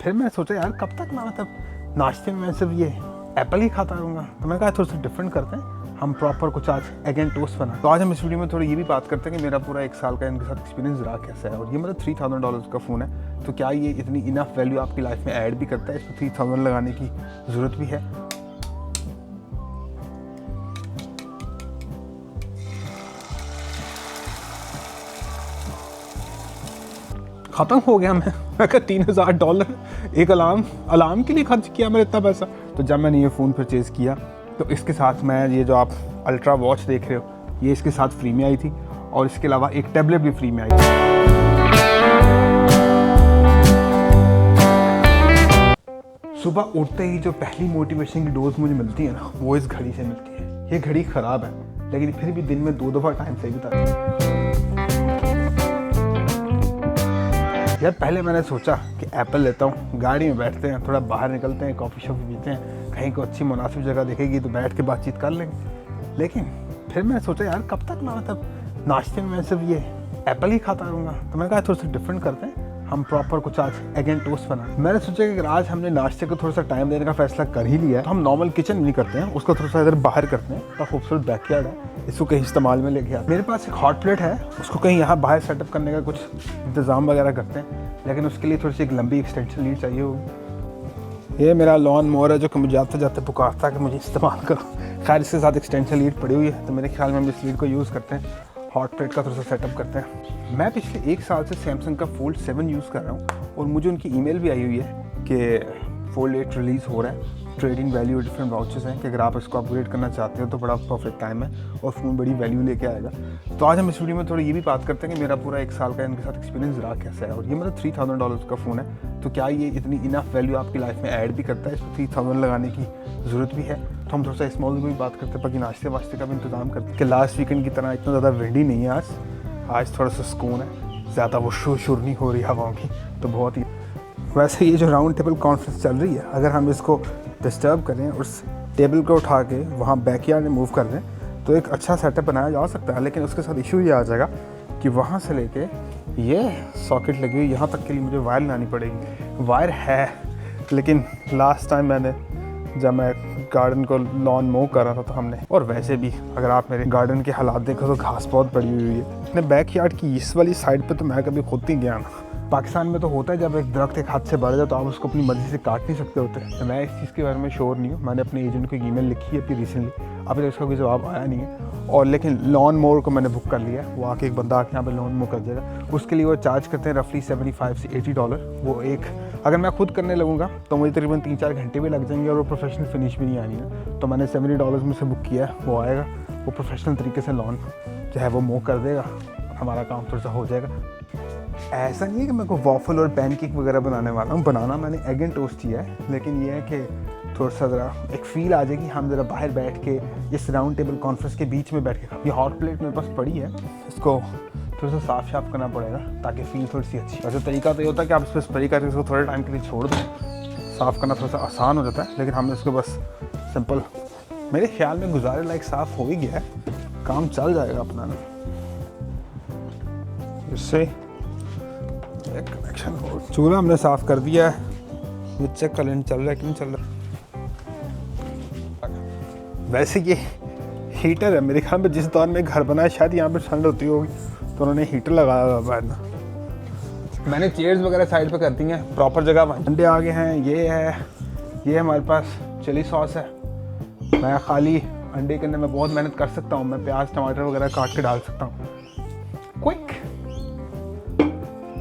फिर मैं सोचा यार कब तक मैं मतलब नाश्ते में मैं सिर्फ ये एप्पल ही खाता रहूँगा। तो मैं कहा थोड़ा सा डिफरेंट करते हैं, हम प्रॉपर कुछ आज एग एंड टोस्ट बना। तो आज हम इस वीडियो में थोड़ी ये भी बात करते हैं कि मेरा पूरा 1 साल का इनके साथ एक्सपीरियंस रहा कैसा है। और ये मतलब $3000 का फ़ोन है, तो क्या ये इतनी इनफ वैल्यू आपकी लाइफ में ऐड भी करता है, इस पर 3000 लगाने की ज़रूरत भी है। ख़त्म हो गया। मैं कहा $3000 एक अलार्म के लिए खर्च किया मैंने इतना पैसा। तो जब मैंने ये फ़ोन परचेज़ किया तो इसके साथ मैं ये जो आप अल्ट्रा वॉच देख रहे हो ये इसके साथ फ्री में आई थी, और इसके अलावा एक टैबलेट भी फ्री में आई थी। सुबह उठते ही जो पहली मोटिवेशन की डोज मुझे मिलती है ना, वो इस घड़ी से मिलती है। ये घड़ी ख़राब है लेकिन फिर भी दिन में 2 दफ़ा टाइम सही बिताती है। यार पहले मैंने सोचा कि एप्पल लेता हूँ, गाड़ी में बैठते हैं, थोड़ा बाहर निकलते हैं, कॉफ़ी शॉप पीते हैं, कहीं को अच्छी मुनासिब जगह दिखेगी तो बैठ के बातचीत कर लेंगे। लेकिन फिर मैंने सोचा यार कब तक मैं मतलब नाश्ते में मैं सिर्फ ये एप्पल ही खाता रहूँगा। तो मैं कहा थोड़ा सा डिफरेंट करते हैं, हम प्रॉपर कुछ आज एग एंड टोस्ट बना। मैंने सोचा कि अगर आज हमने नाश्ते को थोड़ा सा टाइम देने का फैसला कर ही लिया है तो हम नॉर्मल किचन नहीं करते हैं, उसको थोड़ा सा इधर बाहर करते हैं। तो खूबसूरत बैकयार्ड है, इसको कहीं इस्तेमाल में लेके आते। मेरे पास एक हॉट प्लेट है, उसको कहीं यहाँ बाहर सेटअप करने का कुछ इंतज़ाम वगैरह करते हैं, लेकिन उसके लिए थोड़ी सी एक लंबी एक्सटेंशन लीड चाहिए होगी। ये मेरा लॉन मोवर है जो कि मुझे जाते जाते पुकारता है कि मुझे इस्तेमाल करो। खैर इसके साथ एक्सटेंशन लीड पड़ी हुई है, तो मेरे ख्याल में हम इस लीड को यूज़ करते हैं, हॉट प्लेट का थोड़ा सा सेटअप करते हैं। मैं पिछले 1 साल से सैमसंग का फोल्ड 7 यूज़ कर रहा हूँ, और मुझे उनकी ईमेल भी आई हुई है कि फोल्ड 8 रिलीज़ हो रहा है। ट्रेडिंग वैल्यू डिफरेंट वाउचर्स हैं कि अगर आप इसको अपग्रेड करना चाहते हो तो बड़ा परफेक्ट टाइम है और फ़ोन बड़ी वैल्यू लेके आएगा। तो आज हम इस वीडियो में थोड़ी ये भी बात करते हैं कि मेरा पूरा 1 साल का इनके साथ एक्सपीरियंस रहा कैसा है। और ये मतलब $3000 का फ़ोन है, तो क्या ये इतनी इनफ वैल्यू आपकी लाइफ में ऐड भी करता है, इस पर 3000 लगाने की ज़रूरत भी है। तो हम थोड़ा सा स्मॉल में भी बात करते हैं, बाकी नाश्ते वास्ते का भी इंतजाम करते हैं कि लास्ट वीकेंड की तरह इतना ज़्यादा विंडी नहीं है आज थोड़ा सा सुकून है, ज़्यादा वो शोर नहीं हो रही हवाओं की, तो बहुत ही। वैसे ये जो राउंड टेबल कॉन्फ्रेंस चल रही है, अगर हम इसको डिस्टर्ब करें और उस टेबल को उठा के वहाँ बैकयार्ड में मूव कर दें तो एक अच्छा सेटअप बनाया जा सकता है। लेकिन उसके साथ इशू ये आ जाएगा कि वहाँ से लेके ये सॉकेट लगी हुई यहाँ तक के लिए मुझे वायर लानी पड़ेगी। वायर है, लेकिन लास्ट टाइम जब मैं गार्डन को लॉन मो कर रहा था तो हमने, और वैसे भी अगर आप मेरे गार्डन के हालात देखो तो घास बहुत पड़ी हुई है। अपने बैकयार्ड की इस वाली साइड पे तो मैं कभी खुद नहीं गया ना। पाकिस्तान में तो होता है जब एक दरख्त एक हाथ से बढ़ जाए तो आप उसको अपनी मर्जी से काट नहीं सकते होते। तो मैं इस चीज़ के बारे में श्योर नहीं हूँ। मैंने अपने एजेंट को एक ईमेल लिखी है अभी रिसेंटली, अभी तक उसका कोई जवाब आया नहीं है। और लेकिन लॉन मोवर को मैंने बुक कर लिया है, वो आके एक बंदा आके यहाँ पे लॉन मोवर कर देगा। उसके लिए वो चार्ज करते हैं रफली $75 से $80। वो एक अगर मैं खुद करने लगूँगा तो मुझे तकरीबन 3-4 घंटे भी लग जाएंगे और वो प्रोफेशनल फिनिश भी नहीं आनी है। तो मैंने $70 में से बुक किया है, वो आएगा, वो प्रोफेशनल तरीके से लॉन जो है वो मूव कर देगा, हमारा काम थोड़ा सा हो जाएगा। ऐसा नहीं है कि मैं को वॉफल और पैनकेक वगैरह बनाने वाला हूँ, बनाना मैंने एग एंड टोस्ट किया है, लेकिन ये है कि थोड़ा सा ज़रा एक फ़ील आ जाएगी, हम ज़रा बाहर बैठ के इस राउंड टेबल कॉन्फ्रेंस के बीच में बैठ के। ये हॉट प्लेट मेरे पास पड़ी है, इसको थोड़ा सा साफ करना पड़ेगा ताकि फ़ील थोड़ी सी अच्छी। वैसे तरीका तो ये होता है कि आप इस पर स्प्रे करके इसको थोड़े टाइम के लिए छोड़ दो, साफ़ करना थोड़ा सा आसान हो जाता है। लेकिन हमने इसको बस सिंपल, मेरे ख्याल में गुजारे लायक साफ़ हो ही गया है, काम चल जाएगा अपना ना। इससे कनेक्शन हो, चूल्हा हमने साफ़ कर दिया है, ये चेक करंट चल रहा है कि नहीं चल रहा। वैसे ये हीटर है, मेरे ख्याल में जिस दौर में घर बनाया शायद यहाँ पे ठंड होती होगी तो उन्होंने हीटर लगाया हुआ है ना। मैंने चेयर्स वगैरह साइड पे कर दी हैं, प्रॉपर जगह। अंडे आ गए हैं, ये हमारे पास चिली सॉस है। मैं खाली अंडे के अंदर मैं बहुत मेहनत कर सकता हूँ, मैं प्याज टमाटर वगैरह काट के डाल सकता हूँ, क्विक।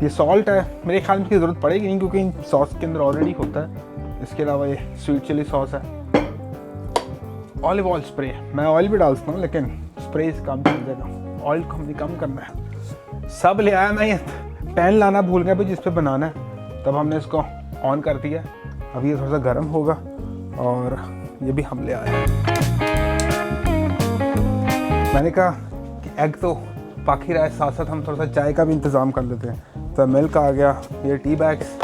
ये सॉल्ट है, मेरे ख्याल में इसकी ज़रूरत पड़ेगी नहीं क्योंकि इन सॉस के अंदर ऑलरेडी होता है। इसके अलावा ये स्वीट चिली सॉस है। ऑलिव ऑयल स्प्रे, मैं ऑयल भी डालता हूँ लेकिन स्प्रे से काम चल जाएगा, ऑयल को हमने कम करना है। सब ले आया, मैं ये पैन लाना भूल गया भी जिस पे बनाना है, तब हमने इसको ऑन कर दिया। अभी ये थोड़ा सा गर्म होगा और ये भी हम ले आए। मैंने कहा कि एग तो पक ही रहा है, साथ साथ हम थोड़ा सा चाय का भी इंतज़ाम कर लेते हैं। तो मिल्क आ गया, ये टी बैग्स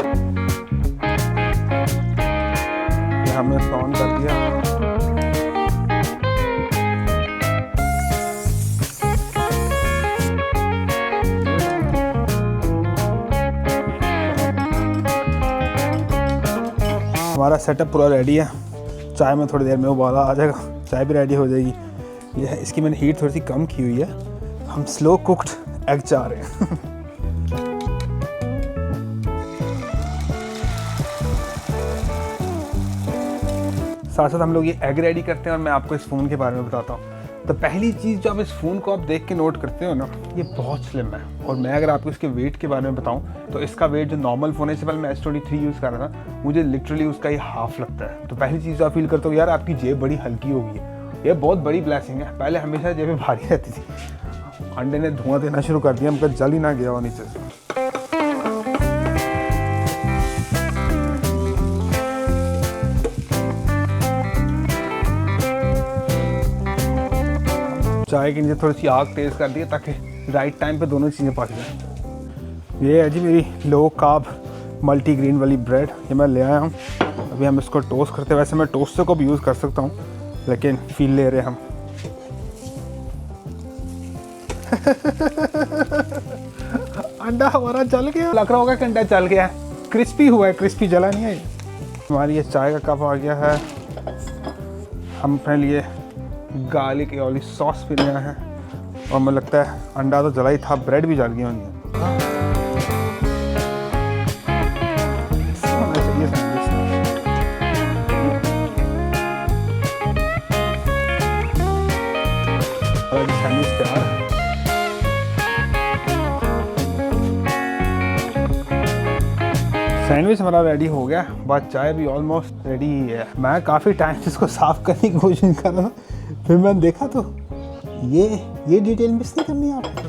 ये हमने ऑन कर दिया। हमारा सेटअप पूरा रेडी है। चाय में थोड़ी देर में उबाला आ जाएगा, चाय भी रेडी हो जाएगी। ये है, इसकी मैंने हीट थोड़ी सी कम की हुई है। हम स्लो कुक्ड एग चाह रहे हैं। साथ साथ हम लोग ये एग रेडी करते हैं और मैं आपको इस फ़ोन के बारे में बताता हूँ। तो पहली चीज़ जो आप इस फ़ोन को आप देख के नोट करते हो ना, ये बहुत स्लिम है। और मैं अगर आपको इसके वेट के बारे में बताऊं तो इसका वेट जो नॉर्मल फ़ोन है, इससे पहले मैं S23 यूज़ कर रहा था, मुझे लिटरली उसका ये हाफ लगता है। तो पहली चीज़ आप फील करते हो यार आपकी जेब बड़ी हल्की हो गई है। ये बहुत बड़ी ब्लेसिंग है। पहले हमेशा जेबें भारी रहती थी। अंडे ने धुआं देना शुरू कर दिया, हमका जल ही ना गया हो नीचे से। चाय के नीचे थोड़ी सी आग तेज़ कर दी ताकि राइट टाइम पे दोनों चीज़ें पक जाएं। ये है जी मेरी लो कार्ब मल्टीग्रेन वाली ब्रेड, ये मैं ले आया हूँ। अभी हम इसको टोस्ट करते हैं। वैसे मैं टोस्टर को भी यूज़ कर सकता हूँ, लेकिन फील ले रहे हैं हम। अंडा हमारा जल गया, लग रहा होगा कि अंडा जल गया है। क्रिस्पी हुआ है, क्रिस्पी जला नहीं है। हमारी ये चाय का कप आ गया है। हम अपने लिए गार्लिक वाली सॉस भी लिया है और मुझे लगता है अंडा तो जला ही था, ब्रेड भी जल गई होनी है। सैंडविच हमारा रेडी हो गया, बाद चाय भी ऑलमोस्ट रेडी ही है। मैं काफ़ी टाइम से इसको साफ़ करने की कोशिश कर रहा था, फिर मैंने देखा तो ये डिटेल मिस नहीं करनी है आपको।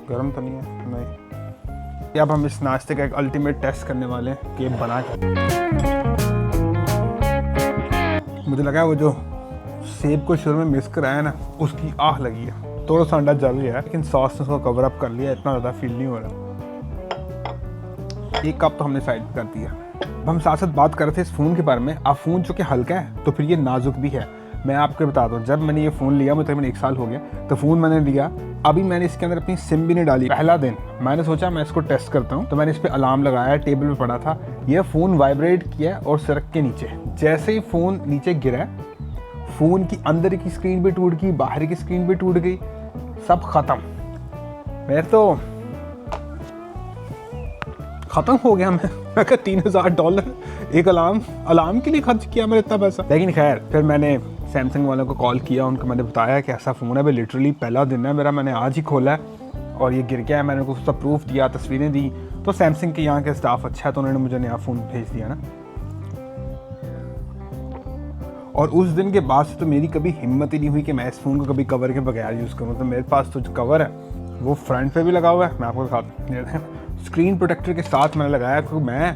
गरम तो नहीं है? नहीं। अब हम इस नाश्ते का एक अल्टीमेट टेस्ट करने वाले हैं कि बना के। मुझे लगा वो जो सेब को शुरू में मिस कराया ना, उसकी आह लगी है। थोड़ा सा अंडा जल गया है, लेकिन सॉस ने उसको कवर अप कर लिया, इतना ज़्यादा फील नहीं हो रहा। एक कप तो हमने साइड कर दिया। अब हम साथ साथ बात कर रहे थे इस फ़ोन के बारे में। अब फ़ोन चूँकि हल्का है तो फिर ये नाजुक भी है। मैं आपको बता दूँ, जब मैंने ये फ़ोन लिया, मुझे तकरीबन 1 साल हो गया, तो फ़ोन मैंने लिया, अभी मैंने इसके अंदर अपनी सिम भी नहीं डाली। पहला दिन मैंने सोचा मैं इसको टेस्ट करता हूँ, तो मैंने इस पर अलार्म लगाया, टेबल पे पड़ा था, यह फ़ोन वाइब्रेट किया और सड़क के नीचे जैसे ही फ़ोन नीचे गिरा, फ़ोन की अंदर की स्क्रीन भी टूट गई, बाहर की स्क्रीन भी टूट गई, सब ख़त्म। मैं तो ख़त्म हो गया। मैं कहा $3000 एक अलार्म के लिए खर्च किया मैंने इतना पैसा। लेकिन खैर फिर मैंने सैमसंग वालों को कॉल किया, उनको मैंने बताया कि ऐसा फ़ोन है। भाई लिटरली पहला दिन है मेरा, मैंने आज ही खोला है और ये गिर गया है। मैंने उनको उसका प्रूफ दिया, तस्वीरें दी, तो सैमसंग के यहाँ के स्टाफ अच्छा है, तो उन्होंने मुझे नया फ़ोन भेज दिया ना। और उस दिन के बाद से तो मेरी कभी हिम्मत ही नहीं हुई कि मैं इस फ़ोन को कभी कवर के बगैर यूज़ करूँ। तो मेरे पास तो जो कवर है वो फ्रंट पे भी लगा हुआ है, मैं आपको दिखाता हूँ। स्क्रीन प्रोटेक्टर के साथ मैंने लगाया, क्योंकि मैं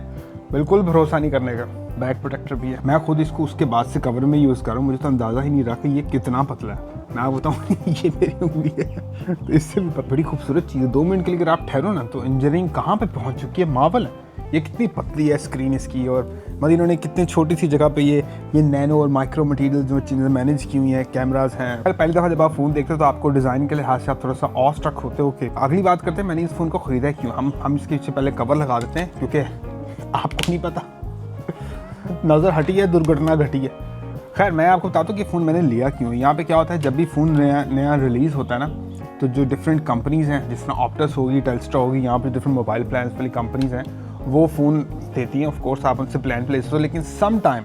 बिल्कुल भरोसा नहीं करने का। बैक प्रोटेक्टर भी है। मैं खुद इसको उसके बाद से कवर में यूज़ कर रहा हूँ, मुझे तो अंदाज़ा ही नहीं रहा कि ये कितना पतला है। मैं आपको बताऊँ ये मेरी उंगली है, तो इससे भी बड़ी खूबसूरत चीज़ है। 2 मिनट के लिए अगर आप ठहरो ना, तो इंजीनियरिंग कहाँ पे पहुँच चुकी है, मावल है। ये कितनी पतली है स्क्रीन इसकी, और मतलब इन्होंने कितनी छोटी सी जगह पे ये नैनो और माइक्रो मटेरियल जो चीज़ें मैनेज की हुई हैं। कैमराज हैं। पहली दफ़ा जब आप फ़ोन देखते हो तो आपको डिज़ाइन के लिहाज से आप थोड़ा सा ऑ स्ट्रक होते हो। कि अगली बात करते हैं मैंने इस फ़ोन को ख़रीदा क्यों। हम इसके पीछे पहले कवर लगा देते हैं, क्योंकि आपको नहीं पता नज़र हटी है, दुर्घटना घटी है। खैर मैं आपको बताता हूँ कि फ़ोन मैंने लिया क्यों। यहाँ पे क्या होता है, जब भी फ़ोन नया रिलीज़ होता है ना, तो जो डिफरेंट कंपनीज़ हैं, जिस तरह ऑप्टस होगी, टेलस्ट्रा होगी, यहाँ पे डिफरेंट मोबाइल प्लान वाली कंपनीज़ हैं, वो फ़ोन देती हैं। ऑफ कोर्स आप उनसे प्लान प्ले सकते हो, लेकिन सम टाइम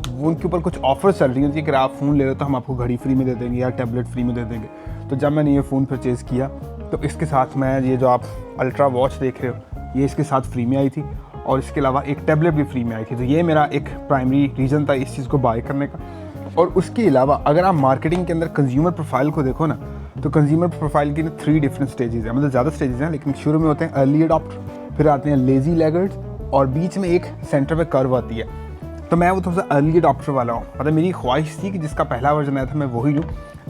वो उनके ऊपर कुछ ऑफर चल रही होती है कि अगर आप फ़ोन ले रहे हो तो हम आपको घड़ी फ्री में दे देंगे या टैबलेट फ्री में दे देंगे। तो जब मैंने ये फ़ोन परचेज़ किया तो इसके साथ मैं ये जो आप अल्ट्रा वॉच देख रहे हो, ये इसके साथ फ्री में आई थी, और इसके अलावा एक टैबलेट भी फ्री में आई थी। तो ये मेरा एक प्राइमरी रीज़न था इस चीज़ को बाय करने का। और उसके अलावा अगर आप मार्केटिंग के अंदर कंज्यूमर प्रोफाइल को देखो ना, तो कंज्यूमर प्रोफाइल की 3 डिफरेंट स्टेजेस हैं, मतलब ज़्यादा स्टेजेस हैं, लेकिन शुरू में होते हैं अर्ली अडॉप्टर, फिर आते हैं लेजी लैगर्ड्स, और बीच में एक सेंटर पे कर्व आती है। तो मैं वो थोड़ा सा अर्ली अडॉप्टर वाला हूँ। मतलब मेरी ख्वाहिश थी कि जिसका पहला वर्जन आया था मैं वही लूँ,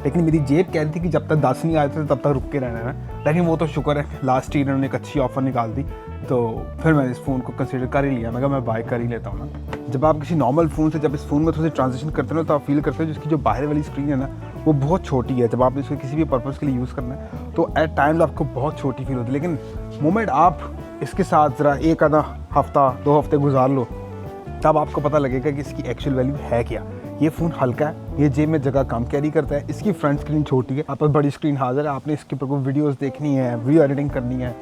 लेकिन मेरी जेब कह रही थी कि जब तक 10 नहीं आए थे तब तक रुक के रहना है। लेकिन वो तो शुक्र है लास्ट ईयर उन्होंने एक अच्छी ऑफ़र निकाल दी, तो फिर मैंने इस फ़ोन को कंसिडर कर ही लिया। मैं कहा मैं बाय कर ही लेता हूँ ना। जब आप किसी नॉर्मल फ़ोन से जब इस फ़ोन में थोड़ा सा ट्रांजिशन करते हो तो आप फील करते हो जिसकी जो बाहर वाली स्क्रीन है ना, वो बहुत छोटी है। जब आपने इसको किसी भी पर्पज़ के लिए यूज़ करना है तो एट टाइम्स आपको बहुत छोटी फील होती है, लेकिन मोमेंट आप इसके साथ ज़रा एक आधा हफ्ता 2 हफ्ते गुजार लो, तब आपको पता लगेगा कि इसकी एक्चुअल वैल्यू है क्या। ये फ़ोन हल्का है, ये जेब में जगह कम कैरी करता है, इसकी फ्रंट स्क्रीन छोटी है, आप पास बड़ी स्क्रीन हाजिर है, आपने इसके ऊपर कोई वीडियोज़ देखनी है, वीडियो एडिटिंग करनी है,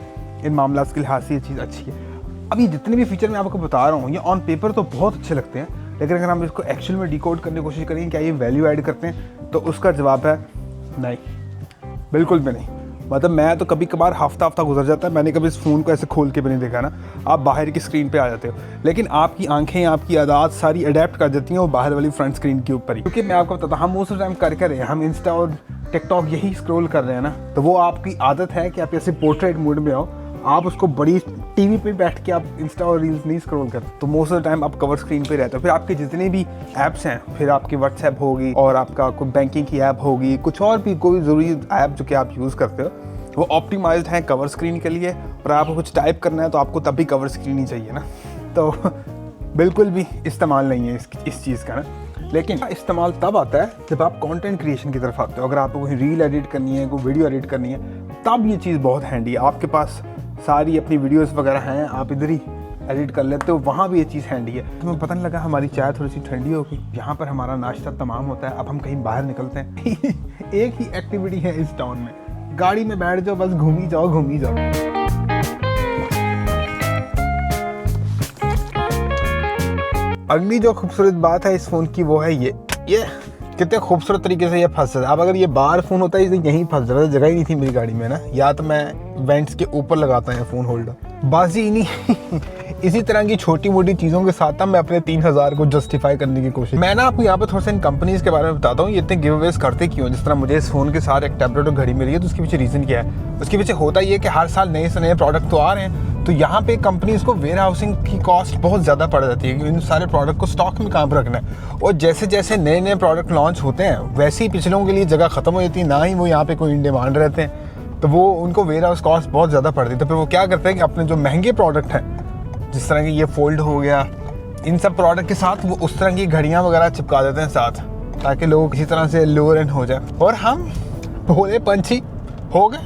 इन मामला के लिहाज से ये चीज़ अच्छी है। अब ये जितने भी फीचर मैं आपको बता रहा हूँ ये ऑन पेपर तो बहुत अच्छे लगते हैं, लेकिन अगर हम इसको एक्चुअल में डिकोड करने की कोशिश करेंगे क्या ये वैल्यू ऐड करते हैं, तो उसका जवाब है नहीं, बिल्कुल भी नहीं। मतलब मैं तो कभी कभार हफ्ता गुजर जाता है, मैंने कभी इस फ़ोन को ऐसे खोल के भी नहीं देखा ना। आप बाहर की स्क्रीन पे आ जाते हो, लेकिन आपकी आंखें, आपकी आदत सारी अडेप्ट कर देती हैं वो बाहर वाली फ्रंट स्क्रीन के ऊपर ही। क्योंकि मैं आपको बताता हूँ हम मोस्ट ऑफ टाइम कर रहे हैं, हम इंस्टा और टिकटॉक यही स्क्रॉल कर रहे हैं ना, तो वो आपकी आदत है कि आप ऐसे पोर्ट्रेट मूड में आओ, आप उसको बड़ी टीवी पे बैठ के आप इंस्टा और रील्स नहीं स्क्रॉल करते, तो मोस्ट ऑफ द टाइम आप कवर स्क्रीन पे रहते हो। फिर आपके जितने भी ऐप्स हैं, फिर आपकी व्हाट्सएप होगी और आपका कोई बैंकिंग की ऐप होगी, कुछ और भी कोई ज़रूरी ऐप जो कि आप यूज़ करते हो, वो ऑप्टिमाइज्ड हैं कवर स्क्रीन के लिए, और आपको कुछ टाइप करना है तो आपको तब भी कवर स्क्रीन ही चाहिए ना। तो बिल्कुल भी इस्तेमाल नहीं है इस चीज़ का ना। लेकिन इस्तेमाल तब आता है जब आप कंटेंट क्रिएशन की तरफ आते हो। अगर आपको कोई रील एडिट करनी है, कोई वीडियो एडिट करनी है, तब ये चीज़ बहुत हैंडी है। आपके पास सारी अपनी वीडियोस वगैरह हैं, आप इधर ही एडिट कर लेते हो, वहाँ भी ये चीज़ हैंडी है। तुम्हें पता नहीं लगा हमारी चाय थोड़ी सी ठंडी होगी, यहाँ पर हमारा नाश्ता तमाम होता है, अब हम कहीं बाहर निकलते हैं। एक ही एक्टिविटी है इस टाउन में, गाड़ी में बैठ जाओ, बस घूमी जाओ घूमी जाओ। अगली जो खूबसूरत बात है इस फ़ोन की वो है ये कितने खूबसूरत तरीके से ये फंस रहा है। अब अगर ये बाहर फ़ोन होता है यहीं फंस रहा था, जगह ही नहीं थी मेरी गाड़ी में ना, या तो मैं वेंट्स के ऊपर लगाता है फ़ोन होल्डर, बाजी नहीं। इसी तरह की छोटी मोटी चीज़ों के साथ मैं अपने 3000 को जस्टिफाई करने की कोशिश। मैं ना आपको यहाँ पर थोड़ा सा इन कंपनीज़ के बारे में बताता हूँ, ये इतने गिव अवेज करते क्यों। जिस तरह मुझे इस फ़ोन के साथ एक टैबलेट और घड़ी मिली है, तो उसके पीछे रीज़न क्या है? उसके पीछे होता ये कि हर साल नए से नए प्रोडक्ट तो आ रहे हैं, तो यहाँ पे कंपनीज़ को वेयर हाउसिंग की कॉस्ट बहुत ज़्यादा पड़ जाती है, इन सारे प्रोडक्ट को स्टॉक में कहाँ पर रखना है। और जैसे जैसे नए नए प्रोडक्ट लॉन्च होते हैं वैसे ही पिछलों के लिए जगह ख़त्म हो जाती है, ना ही वो यहाँ पे कोई इन डिमांड रहते हैं, तो वो उनको वेयर हाउस कॉस्ट बहुत ज़्यादा पड़ती है। तो फिर वो क्या करते हैं कि अपने जो महंगे प्रोडक्ट हैं, जिस तरह की ये फोल्ड हो गया, इन सब प्रोडक्ट के साथ वो उस तरह की घड़ियाँ वगैरह चिपका देते हैं साथ, ताकि लोग किसी तरह से लोअर एंड हो जाए और हम भोले पंछी हो गए।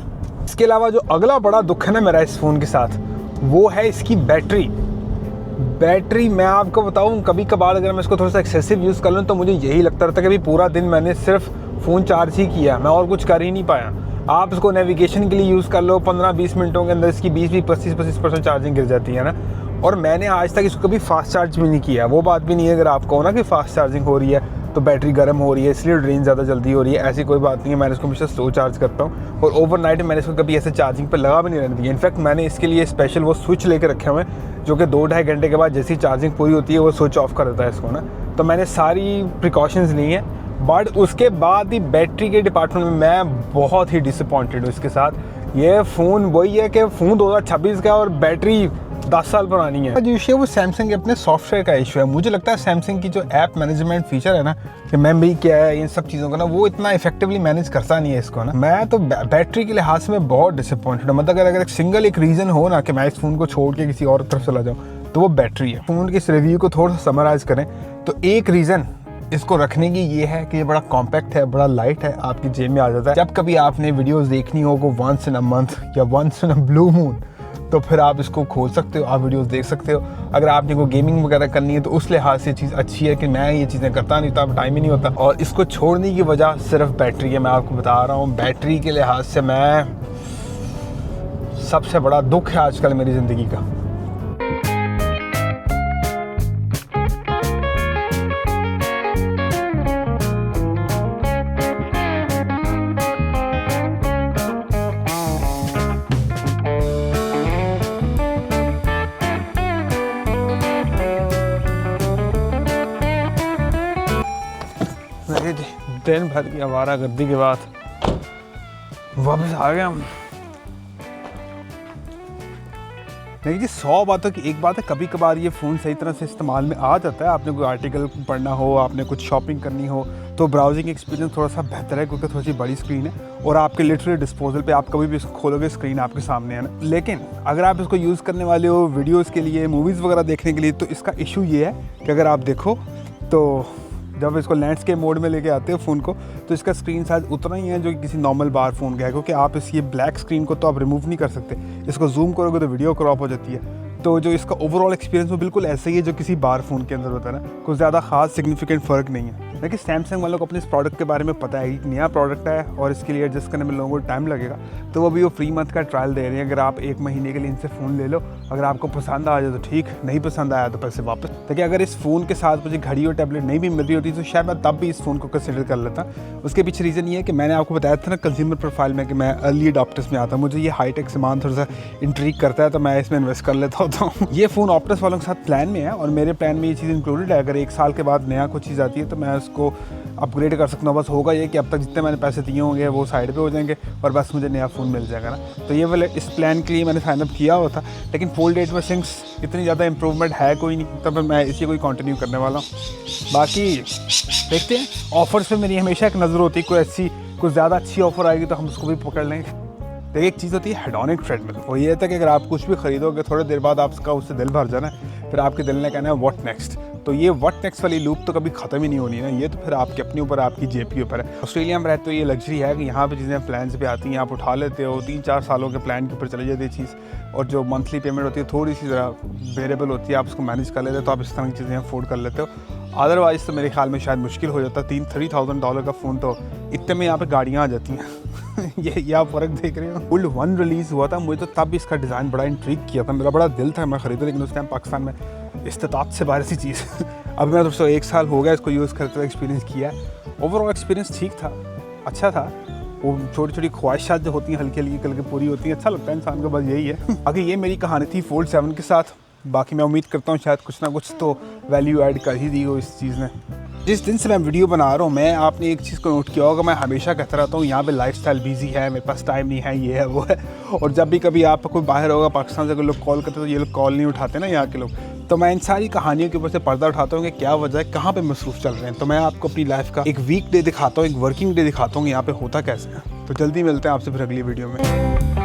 इसके अलावा जो अगला बड़ा दुख है ना मेरा इस फ़ोन के साथ, वो है इसकी बैटरी। मैं आपको बताऊं, कभी कभार अगर मैं इसको थोड़ा सा एक्सेसिव यूज़ कर लूँ तो मुझे यही लगता रहता है कि अभी पूरा दिन मैंने सिर्फ फ़ोन चार्ज ही किया, मैं और कुछ कर ही नहीं पाया। आप इसको नेविगेशन के लिए यूज़ कर लो, 15-20 मिनटों के अंदर इसकी 20-25% चार्जिंग गिर जाती है ना। और मैंने आज तक इसको कभी फास्ट चार्ज भी नहीं किया। वो बात भी नहीं है अगर आपको ना कि फास्ट चार्जिंग हो रही है तो बैटरी गर्म हो रही है इसलिए ड्रेन ज़्यादा जल्दी हो रही है, ऐसी कोई बात नहीं है। मैंने इसको हमेशा स्लो चार्ज करता हूँ और ओवरनाइट मैंने इसको कभी ऐसे चार्जिंग पर लगा भी नहीं रहने दिया। इनफैक्ट मैंने इसके लिए स्पेशल वो स्विच लेकर रखे हुए हैं जो कि 2-2.5 घंटे के बाद जैसी चार्जिंग पूरी होती है वो स्विच ऑफ कर देता है इसको ना। तो मैंने सारी प्रिकॉशंस ली हैं, बट उसके बाद ही बैटरी के डिपार्टमेंट में मैं बहुत ही डिसअपॉइंटेड हूँ इसके साथ। ये फ़ोन वही है कि फ़ोन 2026 का और बैटरी 10 साल पुरानी है। जो इशू है वो सैमसंग के अपने सॉफ्टवेयर का इशू है। मुझे लगता है सैमसंग की जो ऐप मैनेजमेंट फीचर है ना, कि मेमोरी क्या है, इन सब चीज़ों का ना, वो इतना इफेक्टिवली मैनेज करता नहीं है इसको ना। मैं तो बैटरी के लिहाज से मैं बहुत डिसअपॉइंटेड हूँ। मतलब अगर एक सिंगल एक रीज़न हो ना कि मैं इस फ़ोन को छोड़ के किसी और तरफ चला जाऊँ, तो वो बैटरी है। फ़ोन की इस रिव्यू को थोड़ा सा समराइज़ करें तो एक रीज़न इसको रखने की ये है कि ये बड़ा कॉम्पैक्ट है, बड़ा लाइट है, आपकी जेब में आ जाता है। जब कभी आपने वीडियोस देखनी हो को वंस इन अ मंथ या once in a blue moon, तो फिर आप इसको खोल सकते हो, आप वीडियोस देख सकते हो। अगर आपने कोई गेमिंग वगैरह करनी है तो उस लिहाज से चीज़ अच्छी है कि मैं ये चीज़ें करता नहीं, तो आप टाइम ही नहीं होता। और इसको छोड़ने की वजह सिर्फ बैटरी है। मैं आपको बता रहा हूँ, बैटरी के लिहाज से मैं सबसे बड़ा दुख है आजकल मेरी ज़िंदगी का। दिन भर की आवारागर्दी के बाद वापस आ गया हम। देखिए जी, 100 बातों की एक बात है, कभी कभार ये फ़ोन सही तरह से इस्तेमाल में आ जाता है। आपने कोई आर्टिकल पढ़ना हो, आपने कुछ शॉपिंग करनी हो, तो ब्राउजिंग एक्सपीरियंस थोड़ा सा बेहतर है क्योंकि थोड़ी सी बड़ी स्क्रीन है और आपके लिटरली डिस्पोजल पे आप कभी भी इसको खोलोगे स्क्रीन आपके सामने है ना। लेकिन अगर आप इसको यूज़ करने वाले हो वीडियोज़ के लिए, मूवीज़ वगैरह देखने के लिए, तो इसका इशू ये है कि अगर आप देखो तो जब इसको लैंडस्केप मोड में लेके आते हो फ़ोन को तो इसका स्क्रीन साइज़ उतना ही है जो कि किसी नॉर्मल बार फ़ोन का है, क्योंकि आप इस ये ब्लैक स्क्रीन को तो आप रिमूव नहीं कर सकते, इसको जूम करोगे तो वीडियो क्रॉप हो जाती है। तो जो इसका ओवरऑल एक्सपीरियंस वो बिल्कुल ऐसा ही है जो किसी बार फ़ोन के अंदर होता है ना, कुछ ज़्यादा खास सिग्निफिकेंट फ़र्क नहीं है। लेकिन सैमसंग वालों को अपने इस प्रोडक्ट के बारे में पता है कि नया प्रोडक्ट है और इसके लिए एडजस्ट करने में लोगों को टाइम लगेगा, तो वो भी वो फ्री मंथ का ट्रायल दे रहे हैं। अगर आप 1 महीने के लिए इनसे फ़ोन ले लो, अगर आपको पसंद आ जाए तो ठीक, नहीं पसंद आया तो पैसे वापस। ताकि अगर इस फ़ोन के साथ मुझे घड़ी और टैबलेट नहीं भी मिल रही होती तो शायद मैं तब भी इस फ़ोन को कंसिडर कर लेता। उसके पीछे रीज़न ये है कि मैंने आपको बताया था ना कंज्यूमर प्रोफाइल में कि मैं अर्ली अडॉप्टर्स में आता हूँ, मुझे ये हाईटेक सामान थोड़ा सा इंट्रीग करता है तो मैं इसमें इन्वेस्ट कर लेता होता हूँ। ये फ़ोन ऑप्टस वालों के साथ प्लान में है और मेरे प्लान में ये चीज़ इंक्लूडेड है। अगर 1 साल के बाद नया कोई चीज़ आती है तो मैं उसको अपग्रेड कर सकता हूँ। बस होगा ये कि अब तक जितने मैंने पैसे दिए होंगे वो साइड पे हो जाएंगे और बस मुझे नया फ़ोन मिल जाएगा ना। तो ये वाले इस प्लान के लिए मैंने साइन अप किया हुआ था, लेकिन फोल्ड 8 में थिंग्स इतनी ज़्यादा इंप्रूवमेंट है कोई नहीं, तब मैं इसी को कंटिन्यू करने वाला हूँ। बाकी देखते हैं, ऑफर्स पे मेरी हमेशा एक नज़र होती है, कोई ऐसी कुछ ज़्यादा अच्छी ऑफर आएगी तो हम उसको भी पकड़ लेंगे। देखिए एक चीज़ होती है हेडोनिक ट्रेडमिल, वो ये था कि अगर आप कुछ भी खरीदोगे थोड़ी देर बाद आपका उससे दिल भर जाना है, फिर आपके दिल ने कहना है व्हाट नेक्स्ट। तो ये व्हाट नेक्स्ट वाली लूप तो कभी ख़त्म ही नहीं होनी ना, ये तो फिर आपके अपने ऊपर, आपकी जेब के ऊपर है। ऑस्ट्रेलिया में रहते हो ये लग्जरी है कि यहाँ पे चीज़ें प्लान पे आती हैं, आप उठा लेते हो, 3-4 सालों के प्लान के ऊपर चली जाती है चीज़, और जो मंथली पेमेंट होती है थोड़ी सी ज़रा वेरिएबल होती है, आप उसको मैनेज कर लेते हो तो आप इस तरह की चीज़ें अफोर्ड कर लेते हो। अदरवाइज़ तो मेरे ख्याल में शायद मुश्किल हो जाता। $30,000 का फ़ोन तो इतने में यहाँ पे गाड़ियाँ आ जाती हैं। ये आप फ़र्क देख रहे हो। फुल 1 रिलीज़ हुआ था, मुझे तो तब भी इसका डिज़ाइन बड़ा इंट्रीग किया था, मेरा बड़ा दिल था मैं ख़रीदूँ, लेकिन उस टाइम पाकिस्तान में इस्तात से बाहर सी चीज़। अब मैं तो 1 साल हो गया इसको यूज़ करते हुए, एक्सपीरियंस किया है। ओवरऑल एक्सपीरियंस ठीक था, अच्छा था। वो छोटी छोटी ख्वाहिशात जो होती हैं हल्की हल्की करके पूरी होती हैं, अच्छा लगता है इंसान को, बस यही है। आगे ये मेरी कहानी थी फोल्ड 7 के साथ। बाकी मैं उम्मीद करता हूँ शायद कुछ ना कुछ तो वैल्यू ऐड कर ही दी हो इस चीज़ ने। जिस दिन से मैं वीडियो बना रहा हूँ, मैं आपने एक चीज़ को नोट किया होगा, मैं हमेशा कहता रहता हूँ यहाँ पे लाइफस्टाइल बिजी है, मेरे पास टाइम नहीं है, ये है वो है। और जब भी कभी आप कोई बाहर होगा पाकिस्तान से अगर लोग कॉल करते तो ये लोग कॉल नहीं उठाते ना यहाँ के लोग, तो मैं इन सारी कहानियों के ऊपर से पर्दा उठाता हूँ कि क्या वजह है, कहाँ पे मसरूफ़ चल रहे हैं। तो मैं आपको अपनी लाइफ का एक वीक डे दिखाता हूँ, एक वर्किंग डे दिखाता हूँ, यहाँ पे होता कैसे है। तो जल्दी मिलते हैं आपसे फिर अगली वीडियो में।